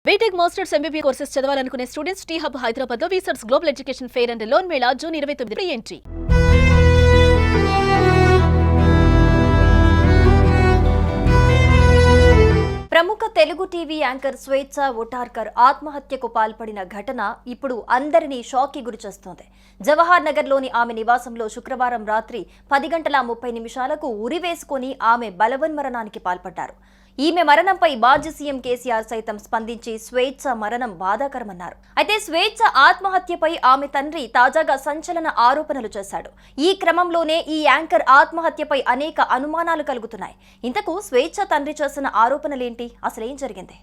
BTech masters MBBS courses చదవాలనుకునే students T Hub Hyderabad లో వీసర్స్ global education fair and loan mela June 29 free entry. ప్రముఖ Telugu TV anchor స్వేచ్ఛ ఉటార్కర్ ఆత్మహత్యకు పాల్పడిన ఘటన ఇప్పుడు అందరినీ షాక్కి గురిచేస్తోంది. జవహర్ నగర్లోని ఆమె నివాసంలో శుక్రవారం రాత్రి 10:30 ఉరివేసుకుని ఆమె బలవన్మరణానికి పాల్పడ్డారు. ఈమె మరణంపై మాజీ సీఎం కేసీఆర్ సైతం స్పందించి స్వేచ్ఛ మరణం బాధాకరమన్నారు. అయితే స్వేచ్ఛ ఆత్మహత్యపై ఆమె తండ్రి తాజాగా సంచలన ఆరోపణలు చేశాడు. ఈ క్రమంలోనే ఈ యాంకర్ ఆత్మహత్యపై అనేక అనుమానాలు కలుగుతున్నాయి. ఇంతకు స్వేచ్ఛ తండ్రి చేసిన ఆరోపణలేంటి? అసలేం జరిగింది?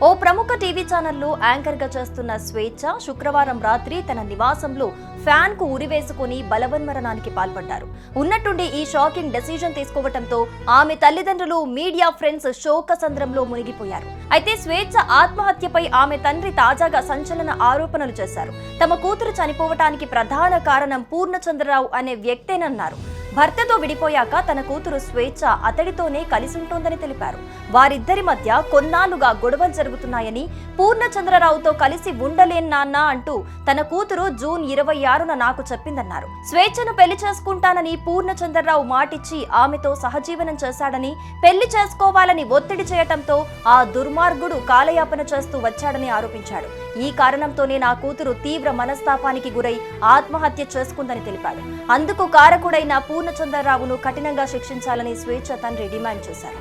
ఓ ప్రముఖ టీవీ ఛానల్లో యాంకర్ గా చేస్తున్న స్వేచ్ఛ శుక్రవారం రాత్రి తన నివాసంలో ఫ్యాన్ కు ఉరివేసుకుని బలవన్మరణానికి పాల్పడ్డారు. ఉన్నట్టుండి ఈ షాకింగ్ డెసిజన్ తీసుకోవడంతో ఆమె తల్లిదండ్రులు, మీడియా ఫ్రెండ్స్ శోకసంద్రంలో మునిగిపోయారు. అయితే స్వేచ్ఛ ఆత్మహత్యపై ఆమె తండ్రి తాజాగా సంచలన ఆరోపణలు చేశారు. తమ కూతురు చనిపోవటానికి ప్రధాన కారణం పూర్ణచంద్రరావు అనే వ్యక్తేనన్నారు. భర్తతో విడిపోయాక తన కూతురు స్వేచ్ఛ అతడితోనే కలిసుంటోందని తెలిపారు. వారిద్దరి మధ్య కొన్నాళ్లుగా గొడవలు జరుగుతున్నాయని, పూర్ణచంద్రరావుతో కలిసి ఉండలేను నాన్న అంటూ తన కూతురు జూన్ 26న నాకు చెప్పిందన్నారు. స్వేచ్ఛను పెళ్లి చేసుకుంటానని పూర్ణచంద్రరావు మాటిచ్చి ఆమెతో సహజీవనం చేశాడని, పెళ్లి చేసుకోవాలని ఒత్తిడి చేయటంతో ఆ దుర్మార్గుడు కాలయాపన చేస్తూ వచ్చాడని ఆరోపించాడు. ఈ కారణంతోనే నా కూతురు తీవ్ర మనస్తాపానికి గురై ఆత్మహత్య చేసుకుందని తెలిపాడు. అందుకు కారకుడైన పూర్ణచంద్రరావును కఠినంగా శిక్షించాలని స్వేచ్ఛ తండ్రి డిమాండ్ చేశారు.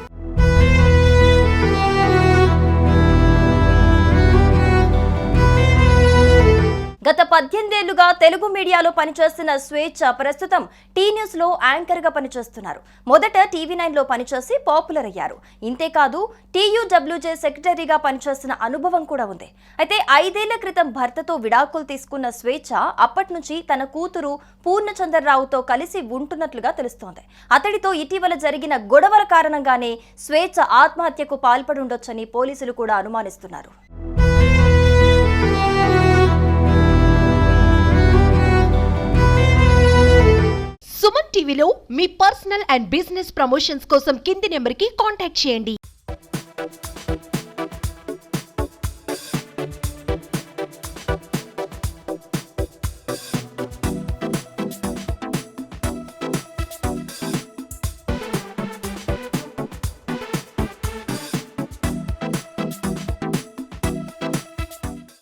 గత 18 ఏళ్లుగా తెలుగు మీడియాలో పనిచేస్తున్న స్వేచ్ఛ ప్రస్తుతం టీ న్యూస్ లో యాంకర్ గా పనిచేస్తున్నారు. మొదట TV9 లో పనిచేసి పాపులర్ అయ్యారు. ఇంతేకాదు TUWJ సెక్రటరీగా పనిచేస్తున్న అనుభవం కూడా ఉంది. అయితే 5 ఏళ్ల క్రితం భర్తతో విడాకులు తీసుకున్న స్వేచ్ఛ అప్పటి నుంచి తన కూతురు పూర్ణచంద్రరావుతో కలిసి ఉంటున్నట్లుగా తెలుస్తోంది. అతడితో ఇటీవల జరిగిన గొడవల కారణంగానే స్వేచ్ఛ ఆత్మహత్యకు పాల్పడి ఉండొచ్చని పోలీసులు కూడా అనుమానిస్తున్నారు. సుమన్ టీవీలో మీ పర్సనల్ అండ్ బిజినెస్ ప్రమోషన్స్ కోసం కింది నెంబర్కి కాంటాక్ట్ చేయండి.